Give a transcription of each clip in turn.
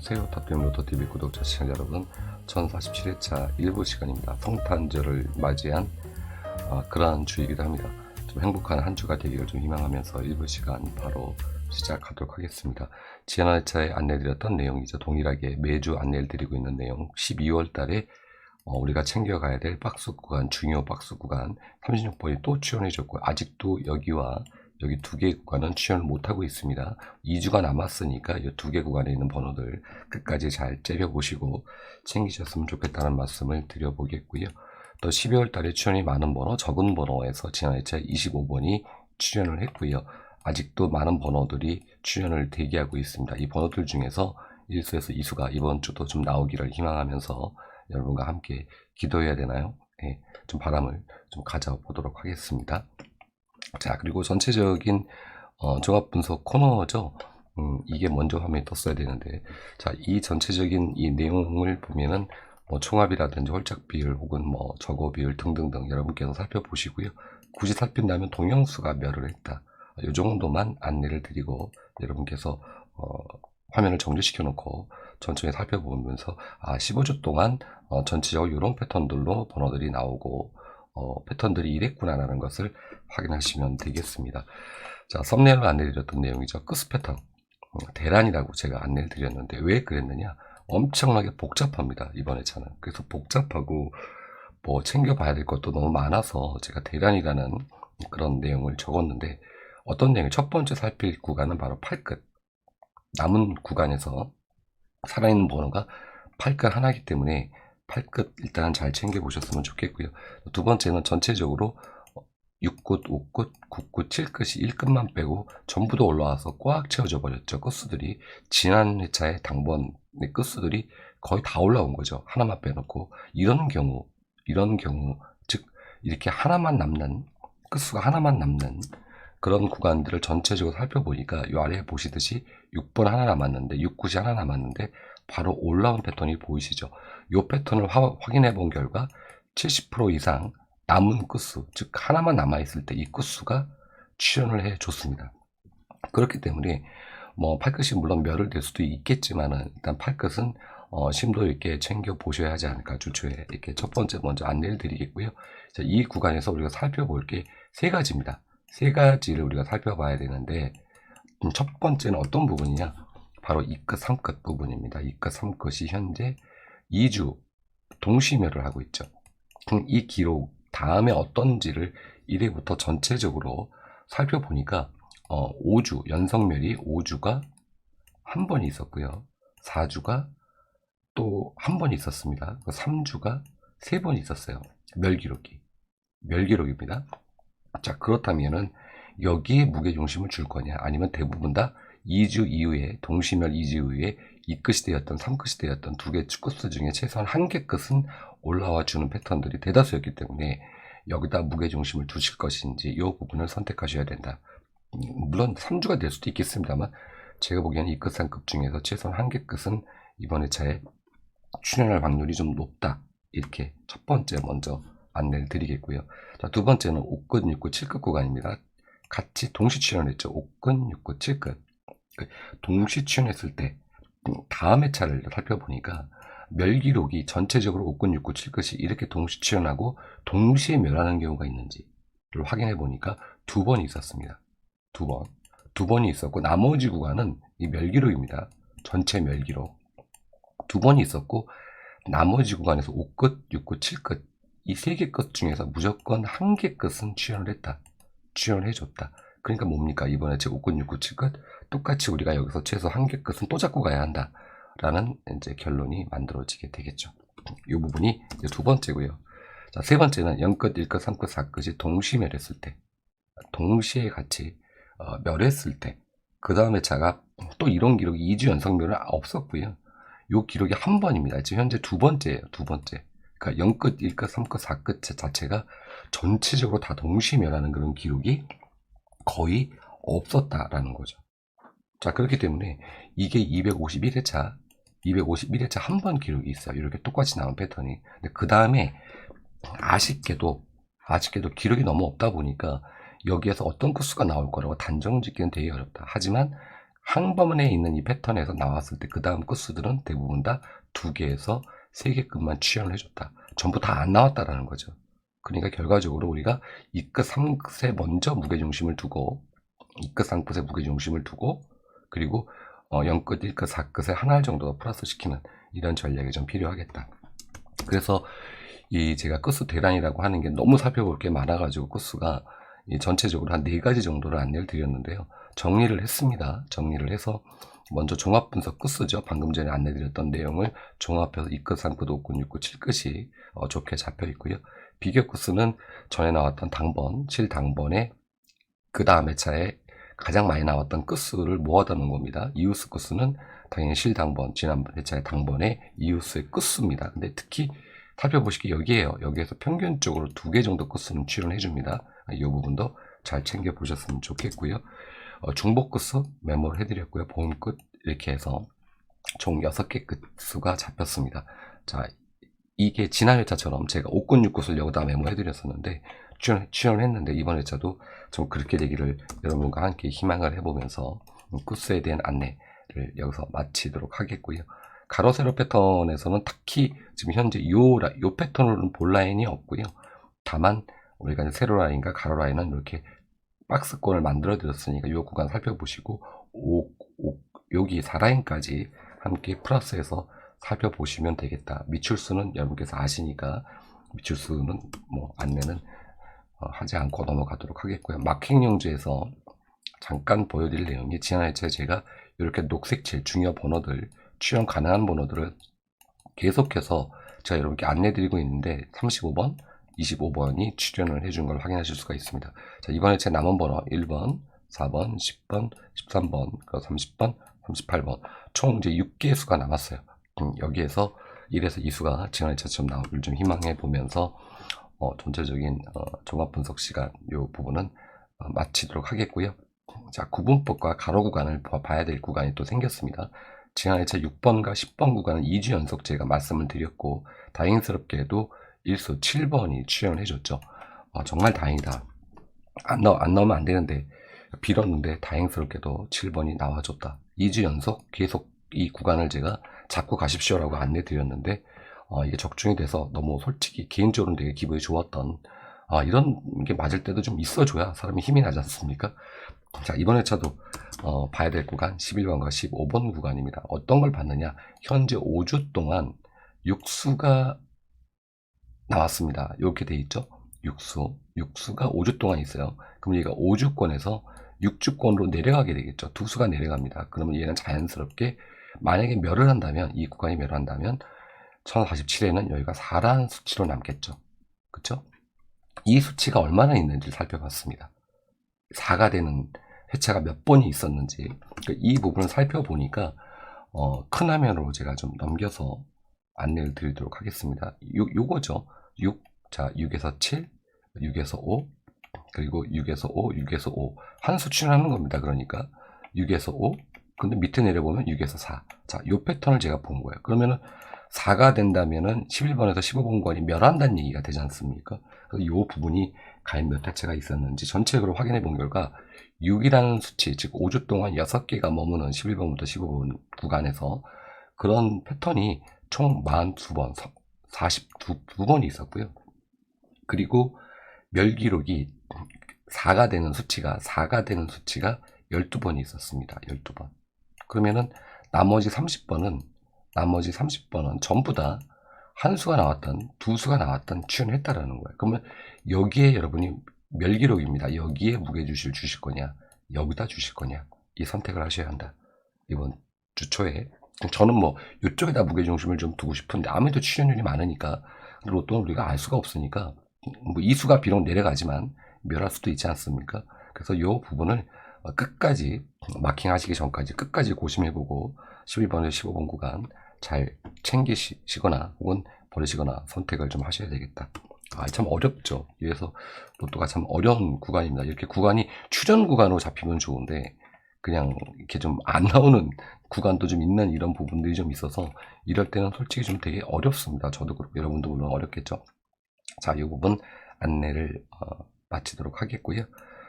안녕하세요. 다툼 로또TV 구독자 시청자 여러분, 1047회차 일부 시간입니다. 성탄절을 맞이한 그러한 주이기도 합니다. 좀 행복한 한 주가 되기를 좀 희망하면서 일부 시간 바로 시작하도록 하겠습니다. 지난 회차에 안내드렸던 내용이죠. 동일하게 매주 안내를 드리고 있는 내용, 12월 달에 우리가 챙겨가야 될 박스 구간, 중요 박스 구간 36번이 또 출연해줬고, 아직도 여기와 여기 두 개 구간은 출연을 못하고 있습니다. 2주가 남았으니까 이 두 개 구간에 있는 번호들 끝까지 잘 째려보시고 챙기셨으면 좋겠다는 말씀을 드려보겠고요. 또 12월 달에 출연이 많은 번호, 적은 번호에서 지난 회차 25번이 출연을 했고요. 아직도 많은 번호들이 출연을 대기하고 있습니다. 이 번호들 중에서 1수에서 2수가 이번 주도 좀 나오기를 희망하면서 여러분과 함께 기도해야 되나요? 네, 좀 바람을 좀 가져보도록 하겠습니다. 자, 그리고 전체적인 종합 분석 코너죠. 이게 먼저 화면에 떴어야 되는데, 자, 이 전체적인 이 내용을 보면은 총합이라든지 홀짝 비율 혹은 저고 비율 등등등 여러분께서 살펴보시고요. 굳이 살핀다면 동영수가 몇을 했다, 이 정도만 안내를 드리고 여러분께서 화면을 정지시켜 놓고 천천히 살펴보면서 15주 동안 전체적으로 이런 패턴들로 번호들이 나오고 패턴들이 이랬구나라는 것을 확인하시면 되겠습니다. 자, 썸네일로 안내드렸던 내용이죠. 끝 패턴 대란이라고 제가 안내를 드렸는데 왜 그랬느냐, 엄청나게 복잡합니다. 이번 회차는. 그래서 복잡하고 챙겨봐야 될 것도 너무 많아서 제가 대란이라는 그런 내용을 적었는데, 어떤 내용이 첫 번째 살필 구간은 바로 팔끝, 남은 구간에서 살아있는 번호가 팔끝 하나이기 때문에 팔끝 일단 잘 챙겨보셨으면 좋겠고요. 두 번째는 전체적으로 6끝, 5끝, 9끝, 7끝이 1끝만 빼고 전부 다 올라와서 꽉 채워져 버렸죠. 끝수들이 지난 회차의 당번의 끝수들이 거의 다 올라온 거죠. 하나만 빼놓고. 이런 경우 즉 이렇게 하나만 남는, 끝수가 하나만 남는 그런 구간들을 전체적으로 살펴보니까 이 아래에 보시듯이 6번 하나 남았는데, 6, 9이 하나 남았는데 바로 올라온 패턴이 보이시죠? 이 패턴을 확인해 본 결과 70% 이상 남은 끝수, 즉 하나만 남아있을 때 이 끝수가 출현을 해 줬습니다. 그렇기 때문에 팔끝이 물론 멸을 될 수도 있겠지만은 일단 팔끝은 심도 있게 챙겨 보셔야 하지 않을까, 주초에 이렇게 첫 번째 먼저 안내를 드리겠고요. 자, 이 구간에서 우리가 살펴볼 게 세 가지입니다. 세 가지를 우리가 살펴봐야 되는데, 첫 번째는 어떤 부분이냐, 바로 2끝, 3끝 부분입니다. 2끝, 3끝이 현재 2주 동시멸을 하고 있죠. 그럼 이 기록 다음에 어떤지를 1회부터 전체적으로 살펴보니까 5주, 연성멸이 5주가 한 번 있었고요. 4주가 또 한 번 있었습니다. 3주가 3번 있었어요. 멸기록입니다. 자, 그렇다면은 여기에 무게중심을 줄 거냐, 아니면 대부분 다 2주 이후에, 동시멸 2주 이후에 2끝이 되었던 3끝이 되었던 두 개 끝수 중에 최소한 한 개 끝은 올라와 주는 패턴들이 대다수였기 때문에 여기다 무게중심을 두실 것인지 이 부분을 선택하셔야 된다. 물론 3주가 될 수도 있겠습니다만 제가 보기에는 2끝, 3끝 중에서 최소한 한 개 끝은 이번 회차에 출연할 확률이 좀 높다, 이렇게 첫 번째 먼저 안내를 드리겠고요. 자, 두 번째는 5끝, 6끝, 7끝 구간입니다. 같이 동시 출연했죠. 5끝, 6끝, 7끝. 동시 출연했을 때 다음 회차를 살펴보니까 멸기록이 전체적으로 5끝, 6끝, 7끝이 이렇게 동시 출연하고 동시에 멸하는 경우가 있는지를 확인해 보니까 두 번이 있었습니다. 두 번이 있었고, 나머지 구간은 이 멸기록입니다. 전체 멸기록 두 번이 있었고, 나머지 구간에서 5끝, 6끝, 7끝 이 세 개 끝 중에서 무조건 한 개 끝은 출연을 해줬다. 그러니까 뭡니까? 이번에 제 5끝, 6끝, 7끝 똑같이 우리가 여기서 최소 한 개 끝은 또 잡고 가야 한다 라는 이제 결론이 만들어지게 되겠죠. 이 부분이 이제 두 번째고요. 자, 세 번째는 0끝, 1끝, 3끝, 4끝이 동시 멸했을 때, 동시에 같이 멸했을 때, 그 다음에 차가 또 이런 기록이 2주 연속멸은 없었고요. 이 기록이 한 번입니다. 지금 현재 두 번째예요. 그러니까 0끝, 1끝, 3끝, 4끝 자체가 전체적으로 다 동시 멸하는 그런 기록이 거의 없었다라는 거죠. 자, 그렇기 때문에 이게 251회차 한 번 기록이 있어요. 이렇게 똑같이 나온 패턴이. 근데 그 다음에 아쉽게도 기록이 너무 없다 보니까 여기에서 어떤 끝수가 나올 거라고 단정 짓기는 되게 어렵다. 하지만 항범원에 있는 이 패턴에서 나왔을 때 그 다음 끝수들은 대부분 다 2개에서 3개 끝만 출현을 해줬다. 전부 다 안 나왔다라는 거죠. 그러니까 결과적으로 우리가 2끝 3끝에 먼저 무게중심을 두고 2끝 3끝에 무게중심을 두고 그리고 0끝 1끝 4끝에 하나 정도 플러스 시키는 이런 전략이 좀 필요하겠다. 그래서 이 제가 끝수 대란이라고 하는 게 너무 살펴볼 게 많아가지고 끝수가 전체적으로 한 4가지 정도를 안내를 드렸는데요. 정리를 했습니다. 정리를 해서 먼저 종합분석 끝수죠. 방금 전에 안내드렸던 내용을 종합해서 2끝, 3끝, 5끝, 6끝, 7끝이 좋게 잡혀 있고요. 비교 끝수는 전에 나왔던 당번, 7당번에 그 다음 회차에 가장 많이 나왔던 끝수를 모아다 놓은 겁니다. 이웃수 끝수는 당연히 실당번, 지난 회차의 당번의 이웃수의 끝수입니다. 근데 특히 살펴보시기 여기에요. 여기에서 평균적으로 2개 정도 끝수는 출연해 줍니다. 이 부분도 잘 챙겨 보셨으면 좋겠고요. 중복 끝수 메모를 해드렸고요. 보험 끝 이렇게 해서 총 6개 끝수가 잡혔습니다. 자, 이게 지난 회차처럼 제가 5끝 6끝을 여기다 메모해드렸었는데 출연했는데 이번 회차도 좀 그렇게 되기를 여러분과 함께 희망을 해보면서 끝수에 대한 안내를 여기서 마치도록 하겠고요. 가로 세로 패턴에서는 특히 지금 현재 요 패턴으로는 볼 라인이 없고요. 다만 우리가 세로 라인과 가로 라인은 이렇게 박스권을 만들어 드렸으니까 이 구간 살펴보시고 여기 4라인까지 함께 플러스해서 살펴보시면 되겠다. 미출수는 여러분께서 아시니까 미출수는 뭐 안내는 하지 않고 넘어가도록 하겠고요. 마킹용지에서 잠깐 보여드릴 내용이 지난 회차에 제가 이렇게 녹색 제일 중요 번호들 출연 가능한 번호들을 계속해서 제가 여러분께 안내드리고 있는데 35번, 25번이 출연을 해준 걸 확인하실 수가 있습니다. 자, 이번 회차 남은 번호 1번, 4번, 10번, 13번, 30번, 38번 총 이제 6개의 수가 남았어요. 여기에서 1에서 2수가 지난 회차처럼 나오길 좀 희망해 보면서 전체적인 종합 분석 시간 이 부분은 마치도록 하겠고요. 자, 구분법과 가로 구간을 봐야 될 구간이 또 생겼습니다. 지난 회차 6번과 10번 구간은 2주 연속 제가 말씀을 드렸고 다행스럽게도 일수 7번이 출연을 해줬죠. 정말 다행이다. 안 넣으면 안 되는데 빌었는데 다행스럽게도 7번이 나와줬다. 2주 연속 계속 이 구간을 제가 잡고 가십시오라고 안내 드렸는데 이게 적중이 돼서 너무 솔직히 개인적으로는 되게 기분이 좋았던 이런 게 맞을 때도 좀 있어줘야 사람이 힘이 나지 않습니까? 자, 이번 회차도 봐야 될 구간 11번과 15번 구간입니다. 어떤 걸 봤느냐? 현재 5주 동안 육수가 나왔습니다. 이렇게 돼 있죠. 육수가 5주 동안 있어요. 그럼 얘가 5주권에서 6주권으로 내려가게 되겠죠. 2수가 내려갑니다. 그러면 얘는 자연스럽게 만약에 멸을 한다면 이 구간이 멸을 한다면 1047에는 여기가 4라는 수치로 남겠죠. 그쵸? 이 수치가 얼마나 있는지 살펴봤습니다. 4가 되는 회차가 몇 번이 있었는지 이 부분을 살펴보니까 큰 화면으로 제가 좀 넘겨서 안내를 드리도록 하겠습니다. 요거죠. 6, 자 6에서 7, 6에서 5, 그리고 6에서 5, 6에서 5 한 수 출연하는 겁니다. 그러니까 6에서 5, 근데 밑에 내려보면 6에서 4. 자, 요 패턴을 제가 본 거예요. 그러면은 4가 된다면은 11번에서 15번권이 멸한다는 얘기가 되지 않습니까? 이 부분이 과연 몇 회차가 있었는지 전체적으로 확인해 본 결과 6이라는 수치, 즉 5주 동안 6개가 머무는 11번부터 15번 구간에서 그런 패턴이 총 42번, 42번이 있었고요. 그리고 멸기록이 4가 되는 수치가 12번이 있었습니다. 12번. 그러면은 나머지 30번은 전부 다 한 수가 나왔던, 2수가 나왔던 출연했다라는 거예요. 그러면 여기에 여러분이 멸기록입니다. 여기에 무게주시를 주실 거냐, 여기다 주실 거냐, 이 선택을 하셔야 한다. 이번 주 초에. 저는 뭐 이쪽에다 무게중심을 좀 두고 싶은데 아무래도 출연율이 많으니까 로또는 우리가 알 수가 없으니까 뭐 이 수가 비록 내려가지만 멸할 수도 있지 않습니까? 그래서 이 부분을 끝까지 마킹하시기 전까지 끝까지 고심해보고 11번에서 15번 구간 잘 챙기시거나 혹은 버리시거나 선택을 좀 하셔야 되겠다. 참 어렵죠. 그래서 로또가 참 어려운 구간입니다. 이렇게 구간이 출연 구간으로 잡히면 좋은데 그냥 이렇게 좀 안 나오는 구간도 좀 있는 이런 부분들이 좀 있어서 이럴 때는 솔직히 좀 되게 어렵습니다. 저도 그렇고 여러분도 물론 어렵겠죠. 자, 이 부분 안내를 마치도록 하겠고요.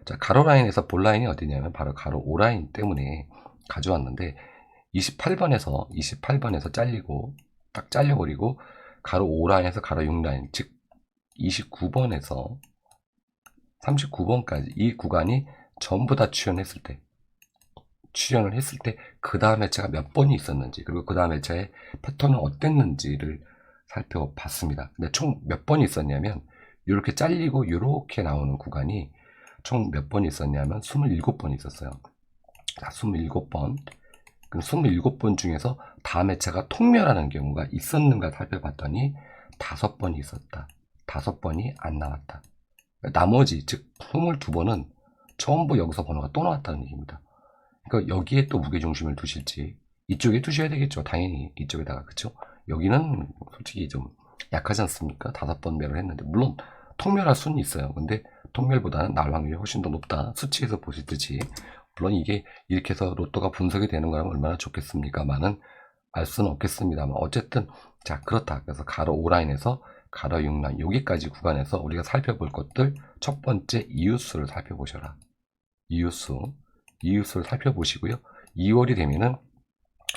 자, 가로 라인에서 볼 라인이 어디냐면 바로 가로 5라인 때문에 가져왔는데 28번에서 잘리고 딱 잘려버리고 가로 5라인에서 가로 6라인, 즉 29번에서 39번까지 이 구간이 전부 다 출현을 했을 때 그 다음 회차가 몇 번이 있었는지, 그리고 그 다음 회차의 패턴은 어땠는지를 살펴봤습니다. 근데 총 몇 번이 있었냐면, 이렇게 잘리고 이렇게 나오는 구간이 총 몇 번이 있었냐면 27번이 있었어요. 자, 27번. 그럼 27번 중에서 다음 회차가 통멸하는 경우가 있었는가 살펴봤더니 5번이 있었다. 5번이 안 나왔다. 나머지, 즉 22번은 전부 여기서 번호가 또 나왔다는 얘기입니다. 그러니까 여기에 또 무게중심을 두실지, 이쪽에 두셔야 되겠죠. 당연히 이쪽에다가. 그쵸? 여기는 솔직히 좀 약하지 않습니까? 5번 매를 했는데, 물론 통멸할 수는 있어요. 근데 통멸보다는 나올 확률이 훨씬 더 높다. 수치에서 보시듯이. 물론 이게 이렇게 해서 로또가 분석이 되는 거라면 얼마나 좋겠습니까만은 알 수는 없겠습니다만, 어쨌든 자, 그렇다. 그래서 가로 5라인에서 가로 6라인, 여기까지 구간에서 우리가 살펴볼 것들, 첫 번째 이웃수를 살펴보셔라. 이웃수를 살펴보시고요. 2월이 되면은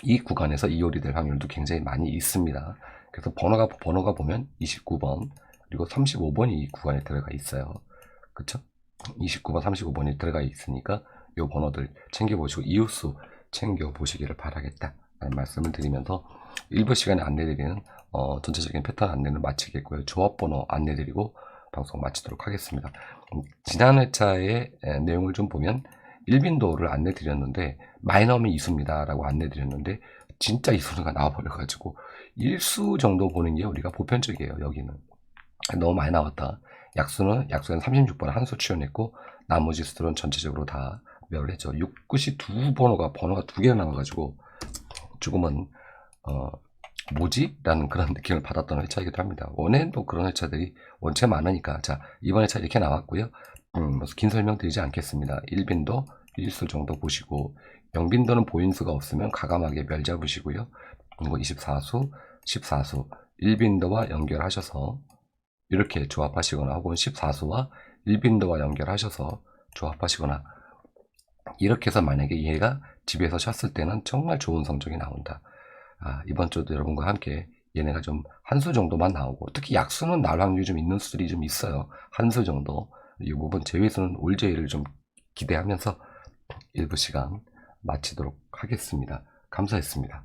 이 구간에서 2월이 될 확률도 굉장히 많이 있습니다. 그래서 번호가 보면 29번 그리고 35번이 이 구간에 들어가 있어요. 그쵸? 29번, 35번이 들어가 있으니까 이 번호들 챙겨보시고 이웃수 챙겨보시기를 바라겠다 라는 말씀을 드리면서 일부 시간에 안내드리는 전체적인 패턴 안내는 마치겠고요. 조합번호 안내드리고 방송 마치도록 하겠습니다. 지난 회차의 내용을 좀 보면 1빈도를 안내드렸는데 마이너면 이수입니다 라고 안내드렸는데 진짜 이수가 나와버려가지고 1수 정도 보는 게 우리가 보편적이에요. 여기는 너무 많이 나왔다. 약수는 36번 한 수 출연했고 나머지 수들은 전체적으로 다 매를 했죠. 6, 9시 번호가 두 개가 나와가지고 조금은 뭐지? 라는 그런 느낌을 받았던 회차이기도 합니다. 원에도 그런 회차들이 원체 많으니까. 자, 이번 회차 이렇게 나왔고요. 긴 설명 드리지 않겠습니다. 1빈도 1수 정도 보시고 0빈도는 보인수가 없으면 과감하게 멸 잡으시고요. 그리고 24수, 14수 1빈도와 연결하셔서 이렇게 조합하시거나 혹은 14수와 1빈도와 연결하셔서 조합하시거나 이렇게 해서 만약에 얘가 집에서 쳤을 때는 정말 좋은 성적이 나온다. 이번 주도 여러분과 함께 얘네가 좀 한 수 정도만 나오고 특히 약수는 나올 확률이 좀 있는 수들이 좀 있어요. 한 수 정도. 이 부분 제외수는 올 제외를 좀 기대하면서 일부 시간 마치도록 하겠습니다. 감사했습니다.